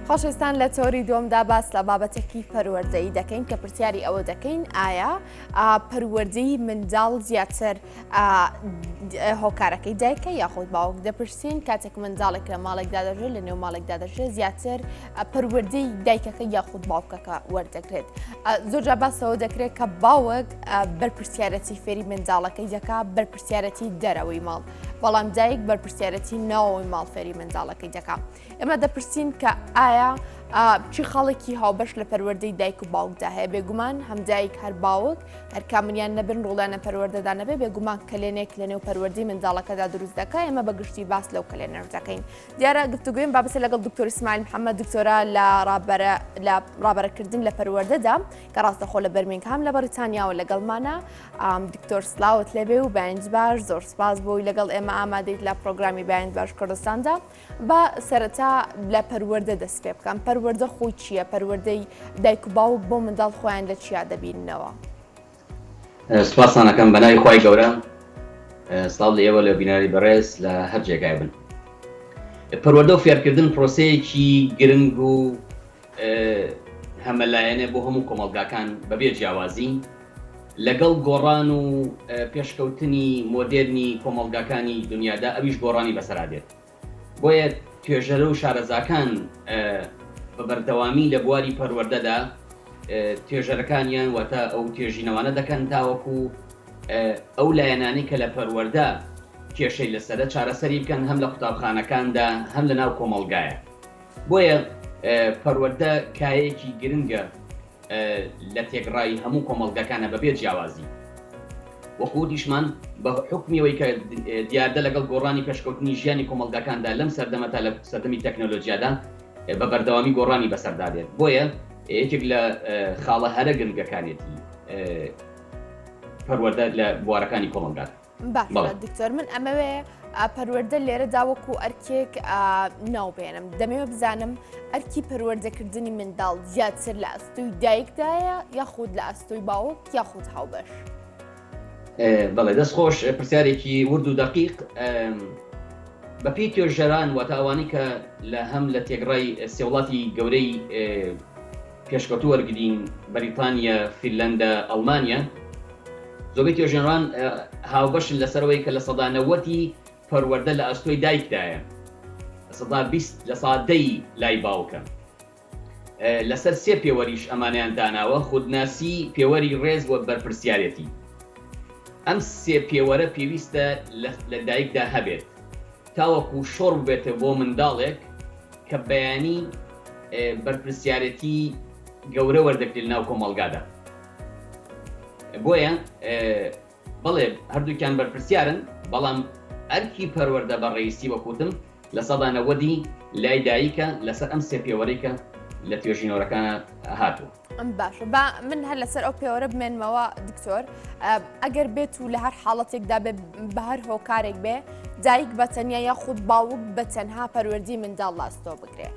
خۆشەویستان لە تۆری دووەمدا باس لە بابەتێکی پەروەردەیی دەکەین کە پرسیاری ئەوە دەکەین ئایا پەروەردەی منداڵ زیاتر هۆکارەکەی دایکە یاخود باوک دەپرسین کاتێک منداڵێک لە ماڵێکدا دەژێت لە نێو ماڵێکدا دەژێت زیاتر پەروەردەی دایکەکە یاخود باوکەکە وەردەگرێت. زۆرجار باسەوە دەکرێت کە باوک بەرپرسیارەتی فێری منداڵەکەی دەکا بەرپرسیارەتی دەرەوەی ماڵ، بەڵام دایک بەرپرسیارەتی ناوەوەی ماڵ فێری منداڵەکەی دەکا. ئێمە دەپرسین کە ئایا چی خەڵێکی هاوبەش لە پەروەردەی دایک و باوکدا هەیە؟ بێگومان هەم دایک هەر باوک هەر کامنیان نەبن ڕوڵانە پەروەردەدا نەبێ، بێگومان کلێنێک لە نێو پەروەردەی منداڵەکەدا دروست دەکە. ئێمە بەگشتی باس لەو کلێنەر دەکەین. دیارە گفتوگوین بابەسە لەگەڵ دکتۆر ئیسماعیل محەممەد دکتۆرا لە ڕابەرەکردن لە پەروەردەدا کە ڕاستەخۆ لە بەرمینگهام لە بەریتانیاوە لەگەڵمانە. دکتۆر سلااوت لێبێ و بەیانج باش، زۆر سپاس بۆی لەگەڵ ئێمە ئامادەیت لە پرۆگرامی بەیانج باش کوردستاندا. بە سەرەتا لە پەروەردە دەست پێ بکەم. پەروەردە خۆی چییە؟ پەروەردەی دایک و باوک بۆ منداڵ خۆیان لە چیا دەبیننەوە؟ سوپاسانەکەم بەناوی خوای گەورە. سڵاو لە ئێوە لە بینەری بەڕێز لە هەر جێگای بن. پەروەردە و فێرکردن پرۆسەیەکی گرنگ و هەمەلایەنە بۆ هەموو کۆمەڵگاکان بەبێ جیاوازی لەگەڵ گۆڕان و پێشکەوتنی مۆدێرنی کۆمەڵگاکانی دنیادا ئەویش گۆڕانی بەسەرادێت. بۆیە توێژەرە و شارەزاکان بە بەردەوامی لە بواری پەروەردەدا توێژەرەکانیان واتە ئەو توێژینەوانە دەکەن تاوەکو ئەو لایەنانی کە لە پەروەردە کێشەی لەسەرە چارەسەری بکەن هەم لە قوتابخانەکاندا هەم لە ناو کۆمەڵگایە. بۆیە پەروەردە کایەکی گرنگە لە تێگڕای هەموو کۆمەڵگەکانە بەبێ جیاوازی. وەکو دیشمان بە حکمیەوەی کە دیاردە لەگەڵ گۆڕانی پێشکەوتنی ژیانی کۆمەڵگەکاندا لەم سەردەمەتا لە سەردەمی تەکنۆلۆژیادا بە بەردەوامی گۆڕانی بەسەردادێت. بۆیە یەکێک لە خاڵە هەرە گرنگەکانێتی پەروەردە لە بوارەکانی کۆمەڵگات. باش دکتۆر، من ئەمەوێ پەروەردە لێرەدا وەکو ئەرکێک ناوبێنم. دەمەوێت بزانم ئەرکی پەروەردەکردنی منداڵ زیاتر لە ئەستۆی دایکدایە یاخود لە ئەستۆی باوک یاخود هاوبەش؟ بەڵێ دەست خۆش، پرسیارێکی ورد و دەقیق. بەپێی توێژەران واتەوانی کە لە هەم لە تێگڕای سێوڵاتی گەورەی پێشکەوتوو وەرگرین بەریتانیا، فینلەندە، ئەڵمانیا، زۆربەی توێژەران هاوبەشن لەسەرەوەی کە لە سەدا 90 پەروەردە لە ئەستۆی دایکدایە، سەدا 20 لە سادەی لای باوکە. لەسەر سێ پێوەریش ئەمانیان داناوە: خودناسی، پێوەری ڕێز و بەرپرسیارەتی. ئەم سێ پێوەرە پێویستە لە دایکدا هەبێت تاوەکو شۆڕ بێتە بۆ منداڵێک کە بەیانی بەرپرسیارەتی گەورە وەردەگرێت ناو کۆمەڵگادا. بۆیە بەڵێ هەردووکیان بەرپرسیارن، بەڵام ئەرکی پەروەردە بە ڕێیسی وەکوتم لە سەدا 90 لای دایکە لەسەر ئەم سێ پێوەرەیکە لە توێژینەوەرەکانە هاتووە. باشە، من هەر لەسەر ئەو پێوەرە بمێنمەوە دکتۆر. ئەگەر بێت و لە هەر حاڵەتێکدا بە هەر هۆکارێک بێ دایک بە تەنیا یاخود باوک بە تەنها پەروەردەی منداڵ لە ئەستۆ بگرێ،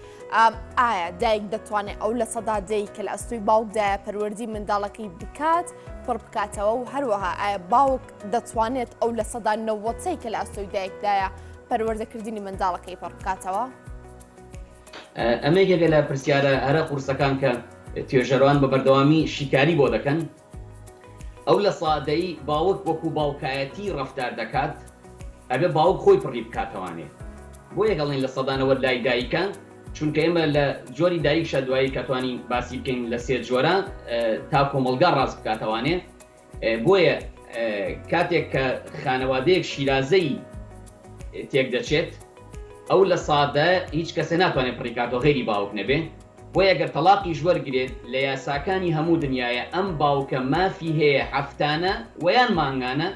ئایا دایک دەتوانێت ئەو لە سەدا دەی کە لە ئەستۆی باوکدایە پەروەردەی منداڵەکەی بکات پڕ بکاتەوە، و هەروەها ئایا باوک دەتوانێت ئەو لە سەدا 90 کە لە ئەستۆی دایکدایە پەروەردەکردنی منداڵەکەی پڕ بکاتەوە؟ ئەمە یەکێکە لە پرسیارە هەرە قورسەکان کە توێژەران بە بەردەوامی شیکاری بۆ دەکەن. ئەو لە سادەی باوک وەکو باوکایەتی ڕەفتار دەکات، ئەبێ باوک خۆی پڕی بکاتەوانێ. بۆ یەگەڵین لە سەدانەوە لای دایکە، چونکە ئێمە لە جۆری دایک شەدوایی کەتوانین باسی بکەین لە سێ جۆرە تا کۆمەڵگا ڕاست بکاتەوانێ. بۆیە کاتێک کە خانەوادەیەک شیرازەی تێک دەچێت، ئەو لە سادە هیچ کەسە ناتوانێت پڕیکاتەوە غێری باوک نەبێ. بۆیە ئەگەر تەلاقیش وەرگرێت لە یاساکانی هەموو دنیاە ئەم باوکە مافی هەیە هەفتانە ویان مانگانە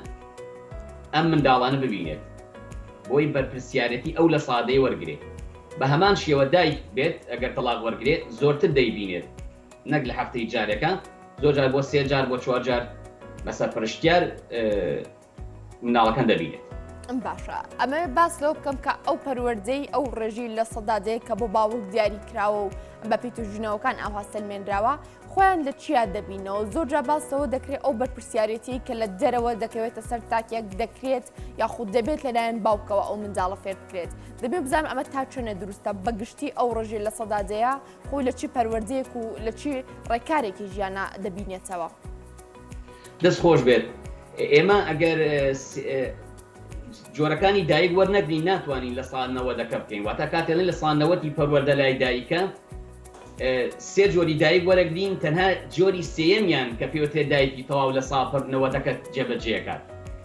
ئەم منداڵانە ببینێت، بۆی بەرپرسیارەتی ئەو لە سادەی وەرگێت. بە هەمان شێوە دایک بێت ئەگەر تەلاق وەرگێت زۆرتر دەیبینێت، نەک لە هەفتەی جارێکە، زۆر جار بۆ 3 جار بۆ 4 جار بە سەرپەرشتیار منداڵەکان دەبینێت. باشە ئەمە باس لەو بکەم کە ئەو پەروەردەی ئەو ڕێژی لە سەدادەیە کە بۆ باوک دیاری کراوە و بە پێیتوژنەوەکان ئاوا سلمێنراوە خۆیان لە چیا دەبینەوە زۆرجا باسەوە دەکرێت ئەو بەرپرسیارەتی کە لە دەرەوە دەکەوێتە سەر تاکێک دەکرێت یاخود دەبێت لەلایەن باوکەوە ئەو منداڵە فێر بکرێت دەبێت بزانم ئەمە تا چۆنە دروستە بەگشتی ئەو ڕێژێ لە سەدادەیە خۆی لە چی پەروەردەیەک و لە چی ڕێکارێکی ژیانە دەبینێتەوە دەست خۆش بێت ئێمە ئەگەر جۆرەکانی دایک وەرنەگرین ناتوانین لە ساڵ 90 بکەین واتە کاتێڵێن لە ساڵ 90 پەروەردە لای دایکە سێ جۆری دایک وەرەگرین تەنها جۆری سێیەمیان کە پێوتێ دایکی تەواو لە ساڵ 90 جێبەجێکات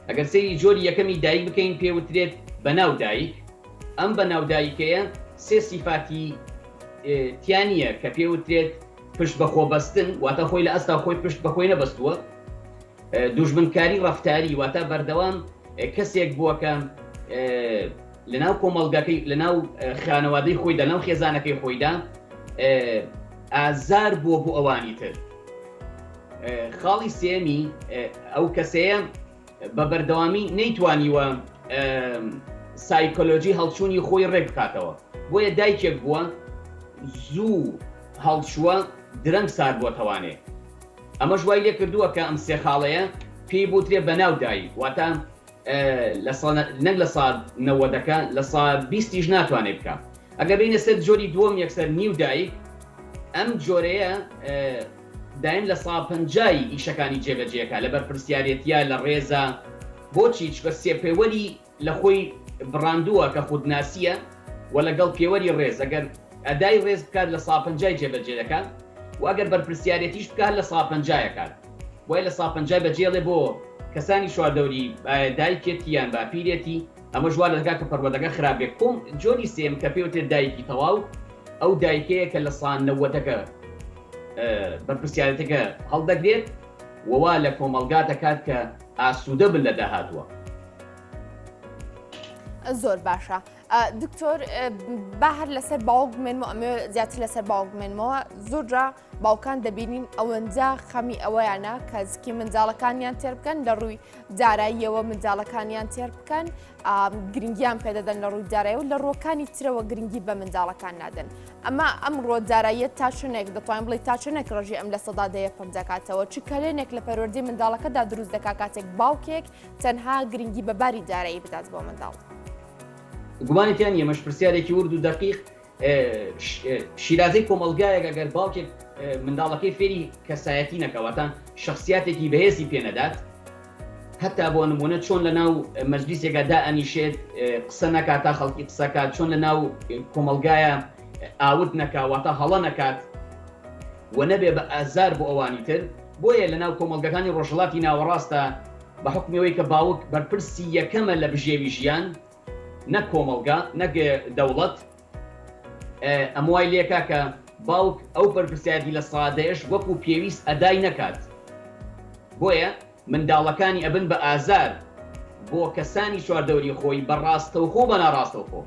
ئەگەر سەیری جۆری یەکەمی دایک بکەین پێوترێت بەناو دایک ئەم بەناو دایکەیە سێ سیفاتی تیانیە کە پێوترێت پشت بەخۆ بەستن واتە خۆی لە ئەستا خۆی پشت بەخۆی نەبەستووە دوژمنکاری ڕەفتاری واتە بەردەوام کەسێک بووەکە لەناو کۆمەڵگەکەی لەناو خانەوادەی خۆی لەناو خێزانەکەی خۆیدا ئازار بووە بۆ ئەوانی تر خاڵی سێمی ئەو کەسەیە بە بەردەوامی نەیتوانیوە سایکۆلۆژی هەڵچوونی خۆی ڕێک بکاتەوە بۆیە دایکێک بووە زوو هەڵچووە درەنگ سار بۆتەوانێ ئەمە ژوای لێ کردووە کە ئەم سێ خاڵەیە پێی بوترێ بەناو دایک واتە نەک لە ساڵ 90ەکە لە ساڵ 20 ناتوانێت بکە ئەگەر بینە سەر جۆری دووەم یەکسەر نیو دایک ئەم جۆرەیە دایم لە ساڵ 50 ئیشەکانی جێبەجێەکە لە بەرپرسیارەتیە لە ڕێزە بۆچی چکە سێپێوەری لە خۆی بڕاندووە کە خودناسیە و لەگەڵ پێوەری ڕێز ئەگەر ئەدای ڕێز بکات لە ساڵ 50 جێبەجێ دەکات و ئەگەر بەرپرسیارەتیش بکات لە ساڵ 50 کات وای لە ساڵ 50 بەجێڵێ بۆ کەسانی شواردەوری دایکێتیان باپیرێتی ئەمە ژوار دەکات کە پەروەردەکە خراپێک کۆم جۆری سێم کە پێوتێت دایکی تەواو ئەو دایکەیە کە لە ساڵ 90ەکە بەرپرسیارەتەکە هەڵدەگرێت وەوا لە کۆمەڵگا دەکات کە ئاسوودە بن لە داهاتووە زۆر باشە دکتۆر با هەر لەسەر باوک بمێنمەوە ئەمێ زیاتر لەسەر باوک بمێنمەوە زۆرجا باوکان دەبینین ئەوەنجا خەمی ئەوەیانە کە زکی منداڵەکانیان تێر بکەن لە ڕووی داراییەوە منداڵەکانیان تێر بکەن گرنگیان پێدەدەن لە ڕووی دارایی و لە ڕۆکانی ترەوە گرنگی بە منداڵەکان نادەن ئەمە ئەم ڕۆ داراییە تا چنێک دەتوانین بڵێ تا چنێک ڕۆژی ئەم لە سەدادەیە پڕ دەکاتەوە چ کەلێنێک لە پەروەردەی منداڵەکەدا دروست دەکات کاتێک باوکێک تەنها گرنگی بەباری دارایی بدات بۆ منداڵ گومانێتیان یەمەش پرسیارێکی ورد و دقیق شیرازەی کۆمەڵگایەک ئەگەر باوکێک منداڵەکەی فێری کەسایەتی نەکەواتە شخصیاتێکی بەهێزی پێنەدات هەتا بۆ نمونە چۆن لە ناو مەجلیسێکە دائەنیشێت قسە نەکات تا خەڵکی قسەکات چۆن لە ناو کۆمەڵگایە ئاورد نەکاواتە هەڵە نەکات و نەبێ بە ئازار بۆ ئەوانی تر بۆیە لە ناو کۆمەڵگەکانی ڕۆژهەڵاتی ناوەڕاستە بە حکمەوەی کە باوک بەرپرسی یەکەمە لە بژێوی ژیان نەک کۆمەڵگا نەک دەوڵەت ئەم وای لێکا کە باوک ئەو بەرپرسیاتی لە سادەیەش وەکو پێویست ئەدای نەکات بۆیە منداڵەکانی ئەبن بە ئازار بۆ کەسانی چواردەوری خۆی بەڕاستەوخۆ بە ناڕاستەوخۆ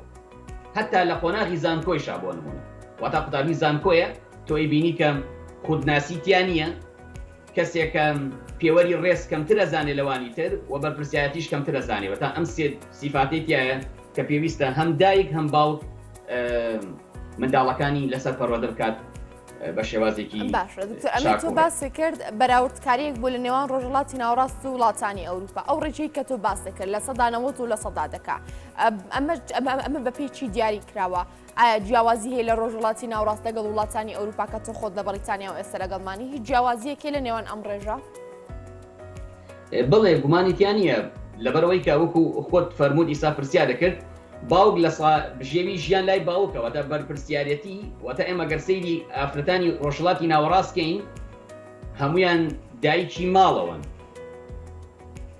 هەتا لە قۆناغی زانکۆیشا بۆ نمونە واتە قوتابی زانکۆیە تۆی بینی کە خودناسیتیان نییە کەسێکە پێوەری ڕێز کەمتر ئەزانێ لەوانی تر و بەرپرسیارەتیش کەمتر ئەزانێ تا ئەم سێ سیفاتێتیایە کە پێویستە هەم دایک هەم باوک منداڵەکانی لەسەر پەروەردە بکات بە شێوازێکی باشە دکتۆر ئەمە تۆ باسی کرد بەراوردکاریەک بۆ لە نێوان ڕۆژهەڵاتی ناوەڕاست و وڵاتانی ئەوروپا ئەو ڕێژەی کە تۆ باسی کرد لە سەدانەوەت و لە سەدادەکە ئەمە بە پێی چی دیاری کراوە ئایا جیاوازی هەیە لە ڕۆژهەڵاتی ناوەڕاست لەگەڵ وڵاتانی ئەوروپا کە تۆ خۆت لە بەریتانیا و ئێستا لەگەڵمانی هیچ جیاوازیەکێ لە نێوان ئەم ڕێژە بڵێ گومانیتیان نییە لەبەرەوەی کە وەکو خۆت فەرموود ئیسا پرسیار دەکرد باوک لە بژێوی ژیان لای باوکەوە تا بەرپرسیارەتی واتە ئێمە گەر سەیری ئافرەتانی ڕۆژهەڵاتی ناوەڕاستکەین هەمویان دایکی ماڵەوەن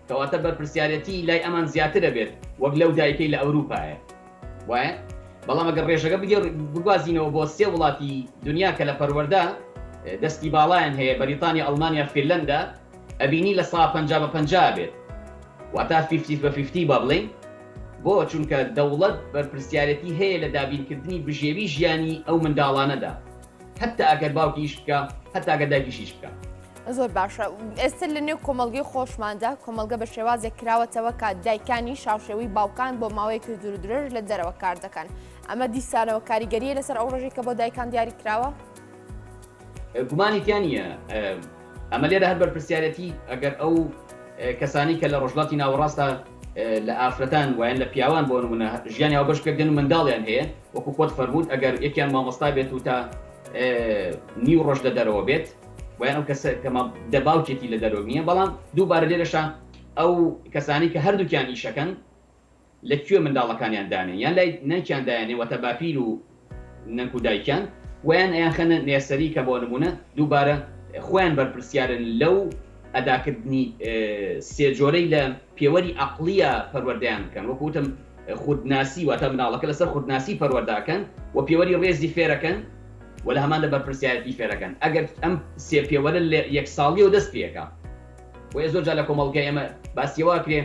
کەواتە بەرپرسیارەتی لای ئەمان زیاتر دەبێت وەک لەو دایکەی لە ئەوروپایە وایە بەڵام ئەگەر ڕێژەکە بگوازینەوە بۆ سێ وڵاتی دنیا کە لە پەروەردە دەستی باڵایان هەیە بەریتانیا ئەڵمانیا فینلەندا ئەبینی لە ساڵ 50 بە 50 بێت واتە 50 بە 50 با بڵێن بۆ چونکە دەوڵەت بەرپرسیارەتی هەیە لە دابینکردنی بژێوی ژیانی ئەو منداڵانەدا هەتا ئەگەر باوکیش بکە هەتا ئەگەر دایکیشیش بکە زۆر باشە ئێستا لە نێو کۆمەلگەی خۆشماندا کۆمەلگە بە شێوازێک کراوەتەوە کە دایکانی شاوشێوی باوکان بۆ ماوەیەکی دوور درێژ لە دەرەوە کار دەکەن ئەمە دیسانەوە کاریگەریە لەسەر ئەو ڕۆژێک کە بۆ دایکان دیاری کراوە گومانی تیانە ئەمە لێرە هەر بەرپرسیارەتی ئەگەر ئەو کەسانی کە لە ڕۆژڵاتی ناوەڕاستە لە ئافرەتان وایان لە پیاوان بۆ نمونە ژیانیەوە بەشکردن و منداڵیان هەیە وەکو خۆت فەرمووت ئەگەر یەکیان مامۆستا بێت و تا نیو ڕۆژ لە دەرەوە بێت وایان ئەو کەسە کەمە دەباوچێتی لە دەرەوە نییە بەڵام دووبارە لێرەشە ئەو کەسانی کە هەردووکیان ئیشەکەن لەکوێ منداڵەکانیان دانێن یان لای نەکیان دایانێ وەتە باپیر و نەنک و دایکیان ویان ئەیان خەنە نێسەری کە بۆ نمونە دووبارە خۆیان بەرپرسیارن لەو ئەداکردنی سێ جۆرەی لە پێوەری عەقلیە پەروەردەیان بکەن وەکوتم خودناسی واتە مناڵەکە لەسەر خودناسی پەروەردەکەن و پێوەری ڕێزی فێرەکەن و لە هەماندا بەرپرسیارەتی فێرەکەن ئەگەر ئەم سێ پێوەرە لە یەک ساڵی و دەست پێەکە وە زۆر جا لە کۆمەڵگەی ئەمە باسیەوە کرێ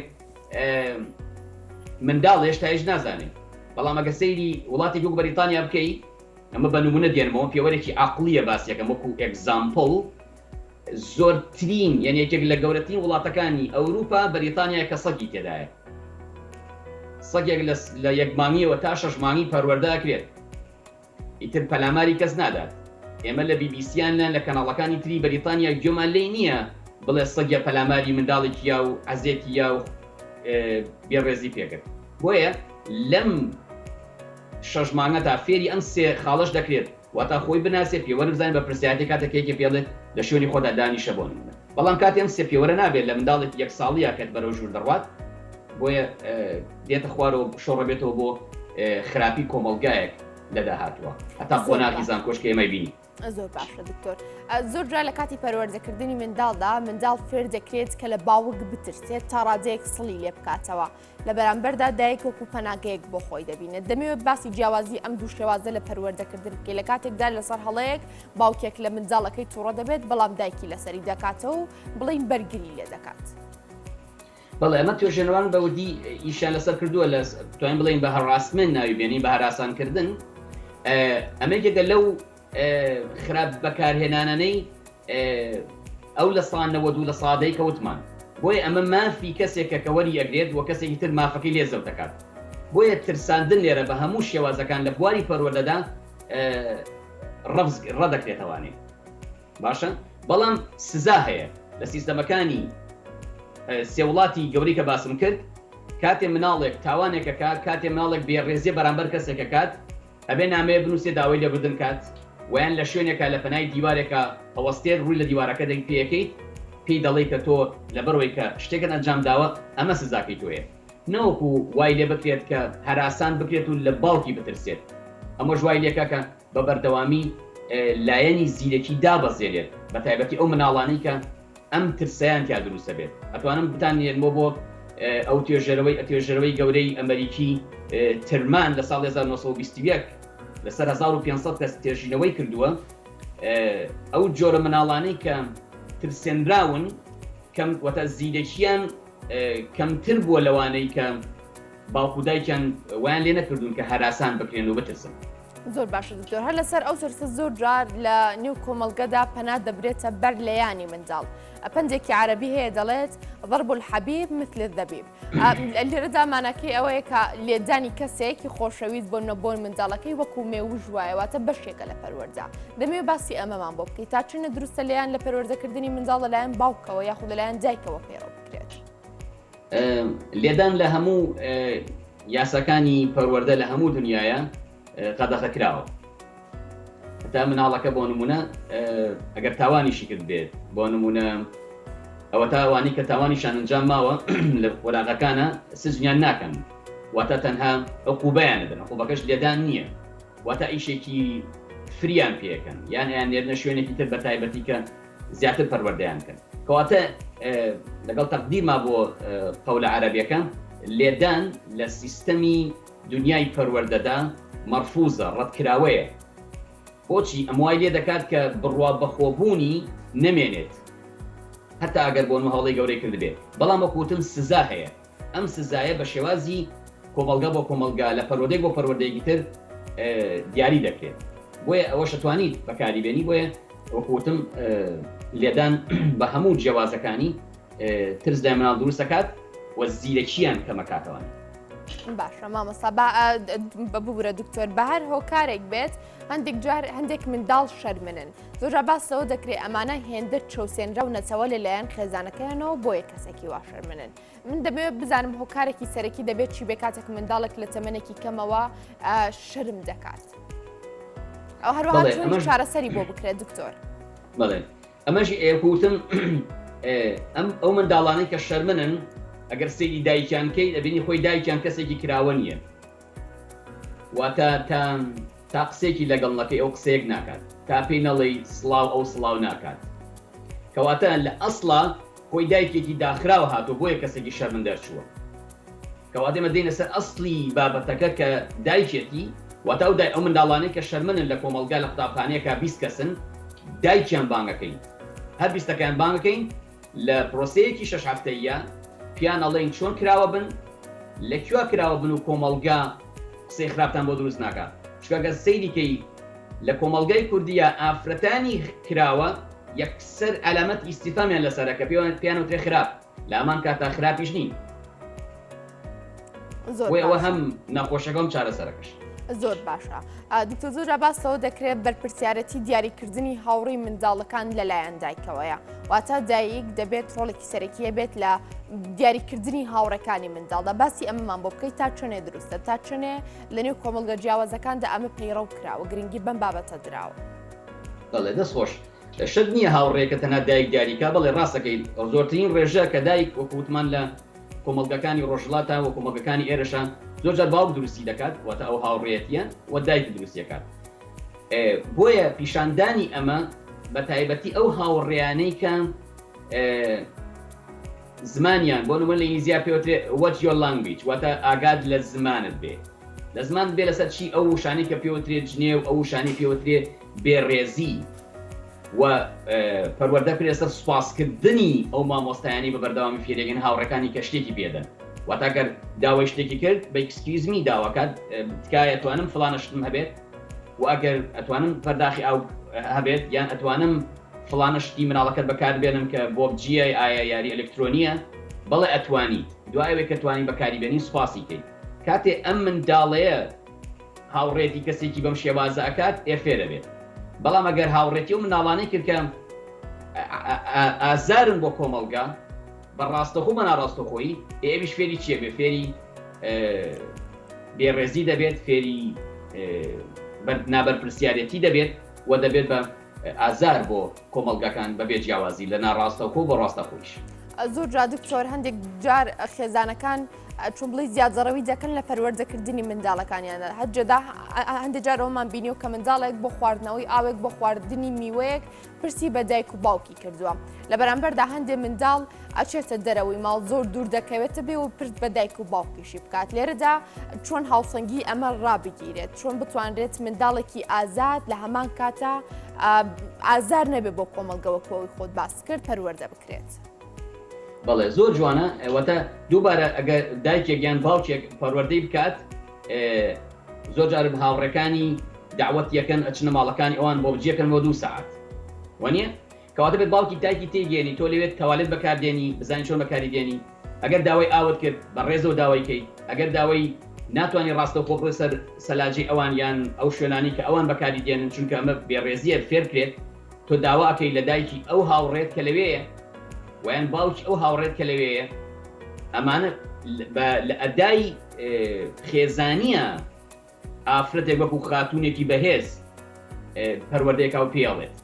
منداڵ هێشتا هیچ نازانێت بەڵام ئەگە سەیری وڵاتی وەک بەریتانیا بکەی ئەمە بە نمونە دێنمەوە پێوەرێکی عەقلیە باسیەکەم وەکو ئێگزامپڵ زۆرترین یعنی یەکێک لە گەورەترین وڵاتەکانی ئەوروپا بەریتانیا کە سەگی تێدایە سەگێک لە یەک مانگیەوە تا 6 مانگی پەروەردەکرێت ئیتر پەلاماری کەس نادات ئێمە لە بیبیسیانە لە کەناڵەکانی تری بەریتانیا گوێمان لێی نییە بڵێ سەگە پەلاماری منداڵێکی یا و عەزێتی یا و بێڕێزی پێکرد بۆیە لەم 6 مانگەدا فێری ئەم سێ خاڵش دەکرێت واتە خۆی بناسێت پێوەرە بزانێت بە پرسیارەتی کاتێکێکی پێڵێت لە شوێنی خۆدا دانیشە بۆ نمونە بەڵام کاتی ئەم سێ پێوەرە نابێت لە منداڵێکی یەک ساڵیە کات بەرەو ژوور دەڕوات بۆیە دێتە خوارەوە شۆڕە بێتەوە بۆ خراپی کۆمەڵگایەک لە داهاتووە هەتا خۆناغی زانکۆشکە ئێمە بینی زۆر باشە دکتۆر زۆر جا لە کاتی پەروەردەکردنی منداڵدا منداڵ فێر دەکرێت کە لە باوک بترسێت تا ڕادەیەک سڵی لێ بکاتەوە لە بەرامبەردا دایک وەکو پەناگەیەک بۆ خۆی دەبینێت دەمەوێت باسی جیاوازی ئەم دوو شێوازە لە پەروەردەکردن بکەیت لە کاتێکدا لەسەر هەڵەیەک باوکێک لە منداڵەکەی تووڕە دەبێت بەڵام دایکی لەسەری دەکاتەوە و بڵین بەرگری لێ دەکات بەڵێ ئەمە توێژێنەوان بەودی ئیشان لەسەر کردووە لە توانین بڵین بە هەڕاستمن ناوی بێنی بە هەراسانکردن ئەمەیەکێکە لەو خراپ بەکارهێنانەی ئەو لە سانەوە دوو لە سادەی کەوتمان بۆیە ئەمە مافی کەسێکە کە وەری ئەگرێت و کەسێکی تر مافەکەی لێ زەوت دەکات بۆیە ترساندن لێرە بە هەموو شێوازەکان لە بواری پەروەردەدا ڕەدەکرێتەوانێ باشە بەڵام سزا هەیە لە سیستەمەکانی سێ وڵاتی گەوری کە باسم کرد کاتێ مناڵێک تاوانێکە کات کاتێ مناڵێک بێڕێزیە بەرامبەر کەسێکە کات ئەبێ نامەیە بنووسێ داوای لێبردن کات ویان لە شوێنێکە لە پەنای دیوارێکە هەوەستێر ڕووی لە دیوارەکە دەی پێەکەیت پێی دەڵێ کە تۆ لەبەرەوەی کە شتێکە ئەنجام داوە ئەمە سزاکەی تۆیە نەوەکو وای لێ بکرێت کە هەراسان بکرێت و لە باوکی بترسێت ئەمە ژوای لێکە کە بە بەردەوامی لایەنی زیرەکی دابەزێنێت بە تایبەتی ئەو مناڵانەی کە ئەم ترسیان تیا دروستە بێت ئەتوانم بتانێنمەوە بۆ ئەو توێژەرەوەی گەورەی ئەمریکی ترمان لە ساڵ 1920 لەسەر 1500 کەس تێژینەوەی کردووە ئەو جۆرە مناڵانەی کە ترسێنراون کەم وەتە زیرەکیان کەمتر بووە لەوانەی کە باوکودایکیان ویان لێ نەکردوون کە هەراسان بکرێن و بترسن زۆر باشە دکتۆر هەر لەسەر ئەو سەرسە زۆر جار لە نێو کۆمەڵگەدا پەنا دەبرێتە بەر لەیانی منداڵ پەنجێکی عەرەبی هەیە دەڵێت ضرب الحەبیب مثل الذەبیب لێرەدا ماناکەی ئەوەیە کە لێدانی کەسێکی خۆشەویست بۆ منداڵەکەی وەکو مێوژ وایەواتە بەشێکە لە پەروەردا دەمەوێت باسی ئەمەمان بۆ بکەیت تا چونە دروستە لەیان لە پەروەردەکردنی منداڵ لەلایەن باوکەوە یاخود لەلایەن دایکەوە پێڕەو بکرێت لێدان لە هەموو یاساکانی پەروەردە لە هەموو دنیاە قەدەغەکراوە تا مناڵەکە بۆ نمونە ئەگەر تاوانیشی کرد بێت بۆ نمونە ئەوە تاوانی کە تاوانیشان ئەنجام ماوە لە وەلاغەکانە سزنیان ناکەن واتە تەنها عقوبەیان دەدەن عقوبەکەش لێدان نییە واتە ئیشێکی فریان پێەکەن یان ئەیان نێرنە شوێنێکی تر بە تایبەتی کە زیاتر پەروەردەیان کەن کەواتە لەگەڵ تەقدیرما بۆ قەولە عەرەبیەکە لێدان لە سیستەمی دنیای پەروەردەدا مەرفوزە ڕەتکراوەیە بۆچی ئەم وای لێ دەکات کە بڕوا بەخۆبوونی نەمێنێت هەتا ئەگەر بۆ هەڵی گەورەی کرد بێت بەڵام وەکوتم سزا هەیە ئەم سزایە بە شێوازی کۆمەڵگا بۆ کۆمەڵگا لە پەروەردەیەک بۆ پەروەردەیەکی تر دیاری دەکرێت بۆیە ئەوە شەتوانیت بەکاری بێنی بۆیە وەکوتم لێدان بە هەموو جیاوازەکانی ترس لای مناڵ دروست دەکات و زیرەکییان کەمەکاتەوە. باشە مامۆستا ببوورە دکتۆر بە هەر هۆکارێک بێت هەندێک جار هەندێک منداڵ شەرمنن زۆر باسەوە دەکرێت ئەمانە هێندە چەوسێنرا و نەچەوە لەلایەن خێزانەکەیانەوە بۆیە کەسێکی وا شەرمنن. من دەبێت بزانم هۆکارێکی سەرەکی دەبێت چی بێ کاتێک منداڵێک لە تەمەنێکی کەمەوە شەرم دەکات. ئەو هەروەها چۆن چارەسەری بۆ بکرێت دکتۆر؟ بەڵێ ئەمەژی ئێکوتم ئەو منداڵانەی کە شەرمنن ئەگەر سەیری دایکیان کەی دەبینی خۆی دایکیان کەسێکی کراوە نییە واتە تا قسێکی لەگەڵ نەکەی ئەو قسەیەک ناکات تا پێی نەڵێی سڵاو ئەو سڵاو ناکات کەواتە لە ئەسڵا خۆی دایکێکی داخراوە هاتووە بۆیە کەسێکی شەرمەندەر چووە کەواتە ئێمە دێنە سەر ئەسڵی بابەتەکە کە دایکێتی واتە ئەو منداڵانەی کە شەرمنن لە کۆمەلگا لە قوتابخانەیەکە 20 کەسن دایکیان بانگەکەین هەر 20ەکەیان بانگەکەین لە پرۆسەیەکی 6 هەفتەیە پیان ئەڵێن چۆن کراوە بن لەکوێ کراوە بن و کۆمەلگا قسەی خراپتان بۆ دروست ناکات چکەگە سەیریکەی لە کۆمەلگای کوردیە ئافرەتانی کراوە یەکسەر ئەلامەت ئیستیفامیان لەسەرەکە پیان وترێ خراپ لە ئەمان کاتا خراپیش نین ئەوە هەم ناخۆشەکەم چارەسەرەکەش زۆر باشە دکتۆر زۆر باسەوە دەکرێت بەرپرسیارەتی دیاریکردنی هاوڕێی منداڵەکان لەلایەن دایکەوەیە واتە دایک دەبێت ڕۆڵێکی سەرەکیە بێت لە دیاریکردنی هاوڕەکانی منداڵدا باسی ئەمەمان بۆ بکەیت تا چۆنێ دروستە تا چۆنێ لە نێو کۆمەلگە جیاوازەکاندا ئەمە پەیڕەو کراوە گرنگی بەم بابەتە دراوە بەڵێ دەست خۆش شت نییە هاوڕێکە تەنها دایک دیاریکا بەڵێ ڕاستەکەی زۆرترین ڕێژە کە دایک وەکووتمان لە کۆمەلگەکانی ڕۆژهڵاتە و کۆمەلگەکانی ئێرەشان زۆرجار باوک دروستی دەکات واتە ئەو هاوڕێتیان و دایک دروستیەکات بۆیە پیشاندانی ئەمە بە تایبەتی ئەو هاوڕێیانەی کە زمانیان بۆ نمونە لە ئینگلیزیا پێوترێ what's your language واتە ئاگاد لە زمانت بێ لە زمان بێ لەسەر چی ئەو وشانەی کە پێوترێ جنێو ئەو وشانی پێوترێ بێڕێزی و پەروەردە پێ لەسەر سوپاسکردنی ئەو مامۆستایانی بە بەردەوامی فێرێگەن هاوڕەکانی کە شتێکی پێدەن واتاگەر داوای شتێکی کرد بە ئەکسکیوزمی داواکات تکایە ئەتوانم فڵانە شتم هەبێت و ئەگەر ئەتوانم پەرداخی ئەو هەبێت یان ئەتوانم فڵانە شتی مناڵەکەت بەکار بێنم کە بۆ بجیە ئایا یاری ئەلکترۆنیە بەڵێ ئەتوانیت دوایەوەی کە توانی بەکاری بێنی سوپاسی کەیت کاتێ ئەم منداڵەیە هاوڕێتی کەسێکی بەم شێوازە ئەکات فێرە بێت بەڵام ئەگەر هاوڕێتی و مناڵانەی کرد کە ئازارن بۆ کۆمەلگا بەڕاستەخۆ بە ناڕاستەخۆیی ئێویش فێری چیە بێ فێری بێڕێزی دەبێت فێری نابەرپرسیارەتی دەبێت و دەبێت بە ئازار بۆ کۆمەلگەکان بەبێ جیاوازی لە ناڕاستەخۆ بە ڕاستەخۆیش زۆر جا دکتۆر هەندێک جار خێزانەکان چون بڵی زیادزەڕەوی دەکەن لە پەروەردەکردنی منداڵەکانیانە هەرجەدا هەندێک جار ئەومان بینی و کە منداڵێک بۆ خواردنەوەی ئاوێک بۆ خواردنی میوەیەک پرسی بە دایک و باوکی کردووە لە بەرامبەردا هەندێک منداڵ ئەچێتە دەرەوەی ماڵ زۆر دوور دەکەوێتە بێ و پرت بە دایک و باوکیشی بکات لێرەدا چۆن هاوسەنگی ئەمە ڕابگیرێت چۆن بتوانرێت منداڵێکی ئازاد لە هەمان کاتە ئازار نەبێ بۆ کۆمەلگەوەکەوەی خۆت باس کرد پەروەردە بکرێت. بەڵێ زۆر جوانە وەتە دووبارە ئەگەر دایکێک یان باوکێک پەروەردەی بکات زۆر جار هاوڕێکانی داوەت یەکەن ئەچنە ماڵەکانی ئەوان بۆ بجێکەنەوە 2 ساعت وانە کەواتە بێت باوکی دایکی تێگەێنی تۆ لەوێت تەوالێت بەکاردێنی بزانین چۆن بەکاری دێنی ئەگەر داوای ئاوت کرد بە ڕێزەوە داوایکەی ئەگەر داوای ناتوانانی ڕاستەوخۆ بڕێ سەر سەلاجی ئەوان یان ئەو شوێنانی کە ئەوان بەکاری دێنن چونکە ئەمە بێڕێزیە فێر کرێت تۆ داواکەی لە دایکی ئەو هاوڕێت کە لەوەیە ویان باوکی ئەو هاوڕێت کە لەوەیە ئەمانە لە ئەدای خێزانیە ئافرەتێک وەکو خاتوونێکی بەهێز پەروەردەیەکا و پێڵێت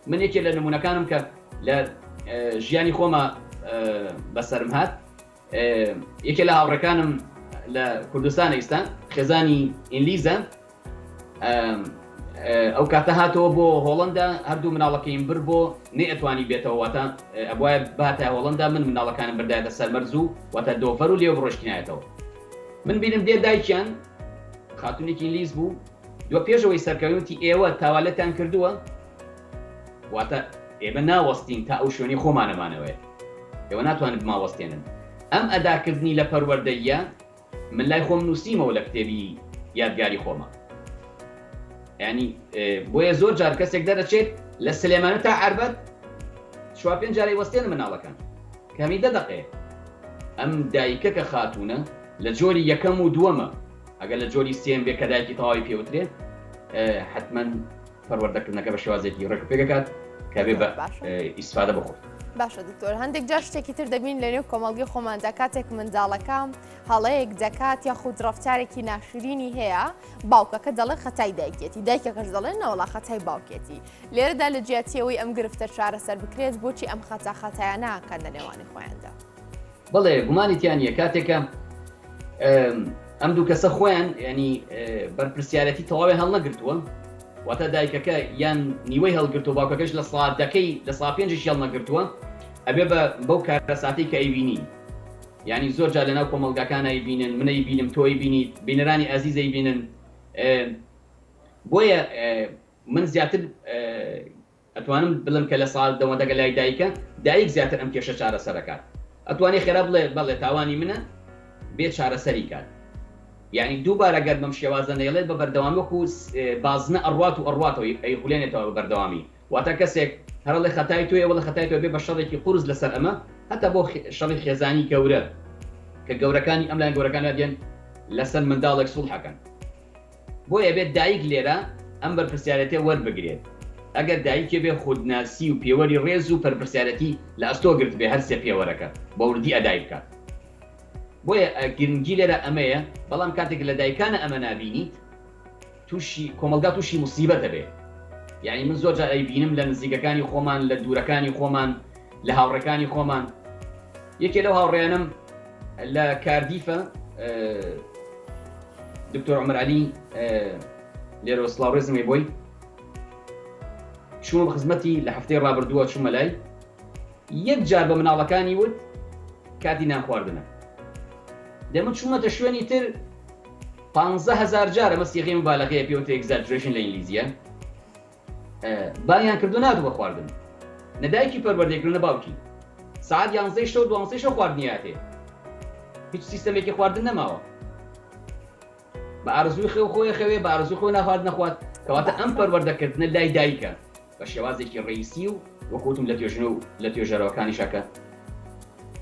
من یەکێ لە نمونونەکانم کە لە ژیانی خۆمە بەسەرم هات یەکێ لە هاوڕەکانم لە کوردستان ئێستا خێزانی ئینگلیزە ئەو کاتە هاتەوە بۆ هۆڵندا هەردوو مناڵەکەیم بر بۆ نێ ئەتوانی بێتەوە واتە ئەبواە باتە هۆڵندا من مناڵەکانم بردایەتە سەرمەرز و واتە دۆفەر و لێو بڕۆشتینایەتەوە من بینم دێ دایکیان خاتونێکی ئینگلیز بوو دووە پێشەوەی سەرکەوتی ئێوە تاوالەتان کردووە واتە ئێمە ناوەستین تا ئەو شوێنی خۆمانەمانەوەی ئێوە ناتوانن بماوەستێنن ئەم ئەداکردنی لە پەروەردەیە من لای خۆم نووسیمەوە لە کتێبی یادگاری خۆمە ینی بۆیە زۆر جار کەسێک دەرەچێت لە سلێمانە تا عەربەت شوا پێنج جارەی وەستێنە مناڵەکان کەمی 10 دقەیە ئەم دایکە کە خاتوونە لە جۆری یەکەم و دووەمە ئەگەر لە جۆری سێم بێ کە دایکی تەواوی پێوترێ حتمما پەروەردەکردنەکە بە شێوازێکی ڕێک پێکەکات کە بێ بە ئیسفادە بخۆت. باشە دکتۆر هەندێک جار شتێکی تر دەبین لە نێو کۆمەڵگی خۆماندا کاتێک منداڵەکەم هەڵەیەک دەکات یاخود ڕەفتارێکی ناشرینی هەیە باوکەکە دەڵێ خەتای دایکێتی دایکەکەش دەڵێن نەوەڵا خەتای باوکێتی لێرەدا لە جیاتیەوەی ئەم گرفتە چارەسەر بکرێت بۆچی ئەم خەتایە ناکەن لە نێوانی خۆیاندا. بەڵێ گومانیتیان یە کاتێکە ئەم دوو کەسە خۆیان ینی بەرپرسیارەتی تەواوی هەڵ نەگرتووە واتە دایکەکە یان نیوەی هەڵگرتو باوکەکەش لە سڵاتەکەی لە سڵ پێنجش هەڵ نەگرتووە ئەبێ بەو کارە ساتەی کە ئەیبینی ینی زۆر جار لەناو کۆمەڵگاکان ئەیبینن منەی بینم تۆی بینیت بینەرانی ئازیزەی بینن بۆیە من زیاتر ئەتوانم بڵم کە لە ساڵ دەوەندەگە لای دایکە دایک زیاتر ئەم کێشە چارەسەرەکات ئەتوانێت خێرا بڵێ تاوانی منە بێت چارەسەری کات یعنی دووبارە گەر بەم شێوازە نێڵێت بە بەردەوامی وەکو بازنە ئەڕوات و ئەڕواتەوەی ئەیخولێنێتەوە بە بەردەوامی واتە کەسێک هەر لە خەتای توێ وڵە خەتای تۆ بێ بە شەڕێکی قورس لەسەر ئەمە هەتا بۆ شەڕی خێزانی گەورە کە گەورەکانی ئەم لایەن گەورەکان دێن لەسەر منداڵێک سوڵحەکەن بۆیە بێت دایک لێرە ئەم بەرپرسیارەتێ وەربگرێت ئەگەر دایکێ بێ خودناسی و پێوەری ڕێز و پەرپرسیارەتی لە ئەستۆ گرت بێ هەر سێ پێوەرەکە بە وردی ئەدای بکات بۆیە گرنگی لێرە ئەمەیە بەڵام کاتێک لە دایکانە ئەمە نابینیت تووشی کۆمەلگا تووشی موسیبەتە بێ یعنی من زۆر جار ئەیبینم لە نزیکەکانی خۆمان لە دوورەکانی خۆمان لە هاوڕەکانی خۆمان یەکێ لەو هاوڕێیانم لە کاردیفە دکتۆر عومەر عەلی لێرە سڵاوڕێزمێ بۆی چوومە بە خزمەتی لە هەفتەی ڕابردووە چوومە لای یەک جار بە مناڵەکانی وت کاتی نان خواردنە دەمە چوومەتە شوێنی تر 15,000 جار ئەمە سیغەی مبالەغەیە پێوتە ئێگزاجرێشن لە ئینگلیزیە بایان کردو ناتوە خواردن نەدایکی پەروەردەیکردنە باوکی ساعت 11 شەو 12 شەو خواردنیاتێ هیچ سیستەمێکی خواردن نەماوە بە ئارزووی خێو خۆی خەوێ بە ئارزووی خۆی ناخوارد نەخوات کەواتە ئەم پەروەردەکردنە لای دایکە بە شێوازێکی ڕئیسی و وەکوتم لە توێژن و لە توێژەرەوەکانی شەکە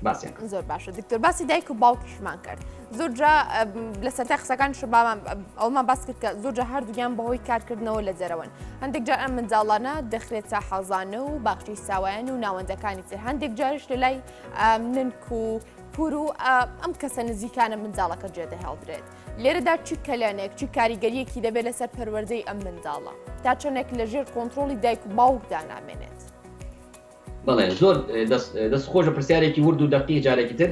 باسییان زۆر باشە دکتۆر باسی دایک و باوکیشمان کرد زۆر جا لە سەرتا قسەکان شبامان ئەومان باس کرد کە زۆر جا هەردووگیان بەهۆی کارکردنەوە لە جەرەوەن هەندێک جار ئەم منداڵانە دەخرێت تا حەزانە و باخچی ساوایان و ناوەندەکانی تر هەندێک جارش لە لای ننک و پور و ئەم کەسە نزیکانە منداڵەکە جێدە هەڵدرێت لێرەدا چی کەلانێک چی کاریگەریەکی دەبێت لەسەر پەروەردەی ئەم منداڵە تا چۆنێک لەژێر کۆنتترۆلی دایک و باوکدا نامێنێت بەڵێ زۆر دەستخۆشە پرسیارێکی ورد و دەقیق جارێکی تر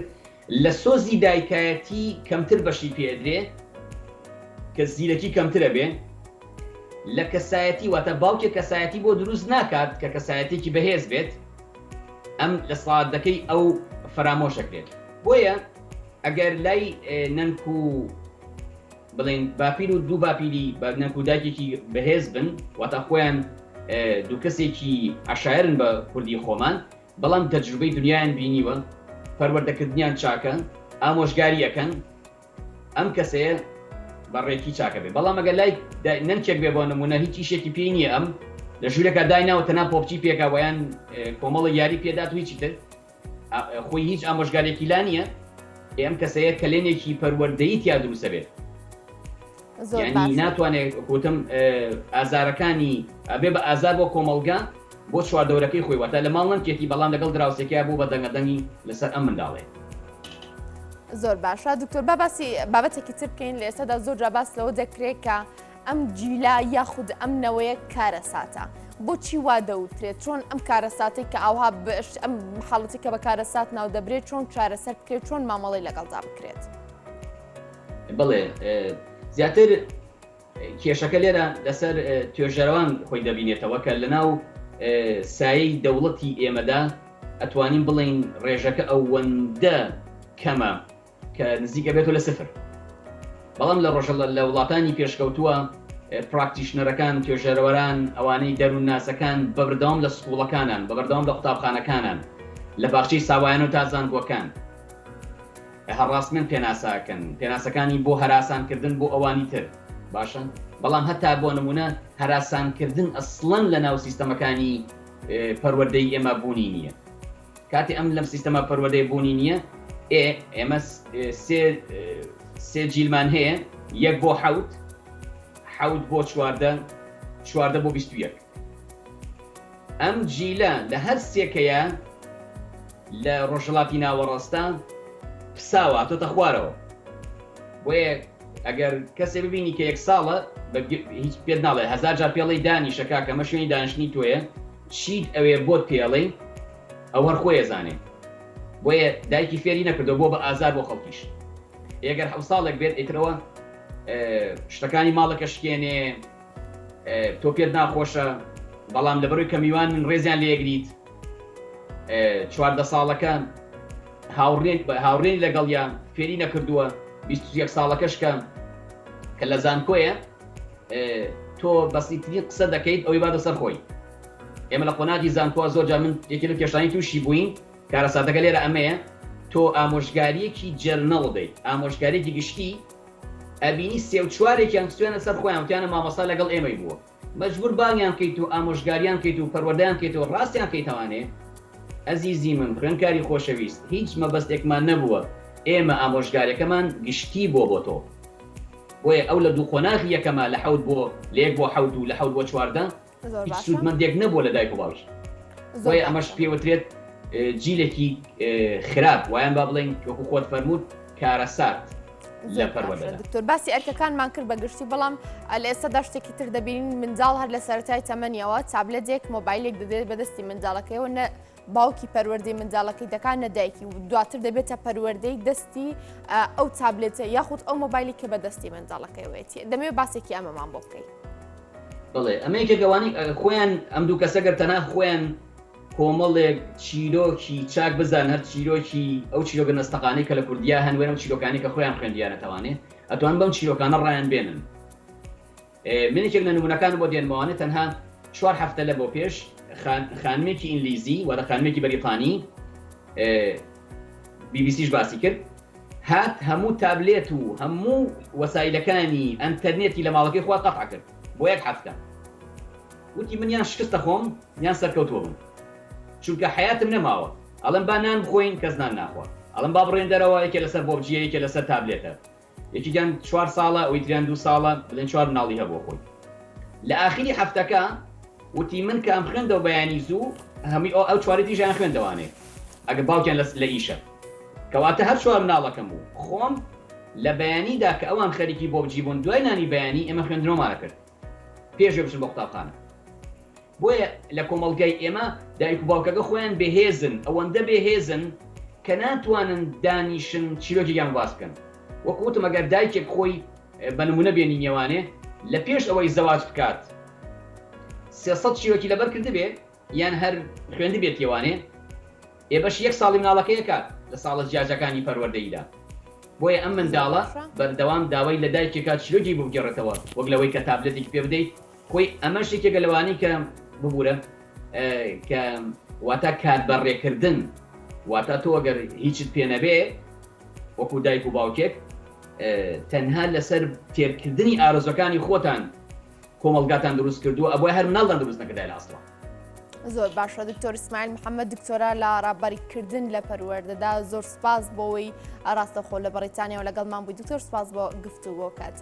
لە سۆزی دایکایەتی کەمتر بەشی پێدرێ کە زیرەکی کەمترە بێ لە کەسایەتی واتە باوکێک کەسایەتی بۆ دروست ناکات کە کەسایەتێکی بەهێز بێت ئەم لە سڵاتەکەی ئەو فەرامۆشەکرێت بۆیە ئەگەر لای نەنک و بڵێن باپیر و دوو باپیری بە نەنک و دایکێکی بەهێز بن واتە خۆیان دوو کەسێکی عشایرن بە کوردی خۆمان بەڵام تەجروبەی دنیایان بینیوە پەروەردەکردنیان چاکە ئامۆژگاریەکەن ئەم کەسەیە بەڕێکی چاکە بێ بەڵام ئەگەر لای نەنکێک بێ بۆ نمونە هیچ ئیشێکی پێی نییە ئەم لە ژوورەکە دایناوە تەنها پۆپچی پێکا ویان کۆمەڵی یاری پێدات و هیچی تر خۆی هیچ ئامۆژگارێکی لا نییە ئەم کەسەیە کەلێنێکی پەروەردەیی تیا دروستە بێت یعنی ناتوانێت کوتم ئازارەکانی ئەبێ بە ئازار بۆ کۆمەڵگا بۆ چواردەورەکەی خۆی واتە لە ماڵ نەمکێتی بەڵام لەگەڵ دراوسێکیا بوو بە دەنگەدەنگی لەسەر ئەم منداڵێ زۆر باشە دکتۆر باباسی بابەتێکی تر بکەین لە ئێستادا زۆر جا باس لەوە دەکرێت کە ئەم جیلا یاخود ئەم نەوەیە کارەساتە بۆچی وا دەوترێت چۆن ئەم کارەساتی کە ئاوها ئەم حاڵەتی کە بە کارەسات ناو دەبرێت چۆن چارەسەر بکرێت چۆن مامەڵی لەگەڵدا بکرێت بڵێ زیاتر کێشەکە لێرە لەسەر توێژەرەوان خۆی دەبینێتەوە کە لەناو سایەی دەوڵەتی ئێمەدا ئەتوانین بڵین ڕێژەکە ئەوەندە کەمە کە نزیکە بێتەوە لە سفر بەڵام لە ڕۆژە لە وڵاتانی پێشکەوتووە پراکتیشنەرەکان توێژەرەوەران ئەوانەی دەروون ناسەکان بەبەردەوام لە سکوڵەکانان بەبەردەوام لە قوتابخانەکانان لە باخچەی ساوایان و تازانگۆکان هەڕاستمن پێناسەکانی بۆ هەراسانکردن بۆ ئەوانی تر باشن بەڵام هەتا بۆ نمونە هەراسانکردن ئەسڵەن لە ناو سیستەمەکانی پەروەردەی ئێمە بوونی نییە کاتی ئەم لەم سیستەمە پەروەردەی بوونی نییە ئێمە سێ جیلمان هەیە 1 بۆ 7 بۆ 14 بۆ 21 ئەم جیلە لە هەر سێکەیە لە ڕۆژهەڵاتی ناوەڕاستە پساوە هاتۆتە خوارەوە بۆیە ئەگەر کەسێ ببینی کە 1 ساڵە هیچ پێت ناڵێ 1000 جار پێڵەی دانیشە کاکەمە شوێنی دانیشتنی تۆیە چیت ئەوێ بۆت پێڵەی ئەو هەر خۆی زانێ بۆیە دایکی فێری نەکردو بۆ بە ئازار بۆ خەڵکیش ئەگەر 7 ساڵێک بێت ئیترەوە شتەکانی ماڵەکە شکێنێ تۆ پێت ناخۆشە بەڵام لەبەروی کە میوان من ڕێزیان لێگریت 14 ساڵەکە هاوڕێنی لەگەڵیان فێری نەکردووە 21 ساڵەکەشکە کە لە زانکۆیە تۆ بەسیترین قسە دەکەیت ئەوەی بادە سەر خۆی ئێمە لە قۆناتی زانکۆ زۆرجار من یەکێک لە کێشانی تووشی بووین کارەساتەکە لێرە ئەمەیە تۆ ئامۆژگاریەکی جەرنەڵ دەیت ئامۆژگارێکی گشتی ئەبینی سێ و چوارێکیان سوێنە سەر خۆیان وتیانە مامۆستا لەگەڵ ئێمەی بووە مەجبور باڵیان کەیت و ئامۆژگاریان کەیت و پەروەردەیان کەیتەوە ڕاستیان کەیتەوانێ ئەزیزی من خوێندکاری خۆشەویست هیچ مەبەستێکمان نەبووە ئێمە ئامۆژگارەکەمان گشتی بۆ تۆ بۆیە ئەو لە دوو قۆناغی یەکەمە لە 7 بۆ 1 بۆ 7 و لە 7 بۆ 14 هیچ سوودمەندێک نەبووە لە دایک و باوکی بۆیە ئەمەش پێوترێت جیلێکی خراپ وایان با بڵێن وەکو خۆت فەرمووت کارەسات لە پەروەردەدا دکتۆر باسی ئەرکەکانمان کرد بە گشتی بەڵام لە ئێستادا شتێکی تر دەبینین منداڵ هەر لە سەرەتای تەمەنیەوە تابلێتێک مۆبایلێک دەدێت بەدەستی منداڵەکەیەوە نە باوکی پەروەردەی منداڵەکەی دەکات نە دایکی و دواتر دەبێتە پەروەردەی دەستی ئەو تابلێتە یاخود ئەو مۆبایلی کە بەدەستی منداڵەکەیەوەیەتی دەمەوێت باسێکی ئەمەمان بۆ بکەیت بڵێ ئەمەیەکە گەوانی خۆیان ئەم دوو کەسەگەر تەنها خۆیان کۆمەڵێک چیرۆکی چاک بزان هەر چیرۆکی ئەو چیرۆکە نەستەقانەی کە لە کوردیا هەنوێن و چیرۆکانی کە خۆیان خوێندیانەتەوانێ ئەتوان بەم چیرۆکانە ڕایان بێنن منێکێک لە نمونونەکان بۆ دێنمەوانێت تەنها 4 هەفتە لە بۆ پێش خانمێکی ئینگلیزی وەرە خانمێکی بەریتانی BBC باسی کرد هات هەموو تابلێت و هەموو وەسایلەکانی ئەنتەرنێتی لە ماڵەکەی خوا قەفع کرد بۆ 1 هەفتە وتی من یان شکستە خۆم یان سەرکەوتووە بووم چونکە حیاتم نەماوە ئەڵم با نان بخۆین کەس نان ناخوا ئەڵم با بڕێن دەرەوە یەکێ لەسەر بۆبجیە یەکێ لەسەر تابلێتە یەکیان 4 ساڵە ئەوی تریان 2 ساڵە بڵێن 4 مناڵی هەبووە خۆی لە ئاخری هەفتەکە وتی من کە ئەم خوێندەوە بەیانی زوو هەمی ئەو چوارەتی ژیان خوێندەوانێ ئەگە باوکیان لە ئیشە کەواتە هەر 4 مناڵەکەم بوو خۆم لە بەیانیدا کە ئەوان خەریکی بۆبجی بوون دوای نانی بەیانی ئێمە خوێندنەوەمانە کرد پێش بچن بۆ قوتابخانە بۆیە لە کۆمەڵگای ئێمە دایک و باوکەکە خۆیان بەهێزن ئەوەندە بەهێزن کە ناتوانن دانیشن چیرۆکیان باس بکەن وەکوتم ئەگەر دایکێک خۆی بە نمونە بێنی نێوانێ لە پێش ئەوەی زەواج بکات 300 چیرۆکی لەبەر کردبێ یان هەر خوێندی بێت ێوانێ بەش 1 ساڵی مناڵەکەی کات لە ساڵە جیاجەکانی پەروەردەیدا بۆیە ئەم منداڵە بەردەوام داوای لە دایکێکات چیرۆکی بگەڕێتەوە وەک لەوەی کە تابلێتێکی پێ بدەیت خۆی ئەمەش یەکێکە لەوانەی کە ببوورە کە واتە کاتبەڕێکردن واتە تۆ ئەگەر هیچت پێ نەبێ وەکو دایک و باوکێک تەنها لەسەر تێرکردنی ئارزوەکانی خۆتان کۆمەڵگاتان دروست کردووە ئەوەی هەر مناڵدان دروست نەکردای لە ئەسڵا زۆر باشە دکتۆر ئیسماعیل محەممەد دکتۆرە لە ڕابەریکردن لە پەروەردەدا زۆر سپاس بۆەوەی ڕاستەخۆ لە بەڕێتانیەوە لەگەڵمان بووی دکتۆر سپاس بۆ گفتوگۆکات.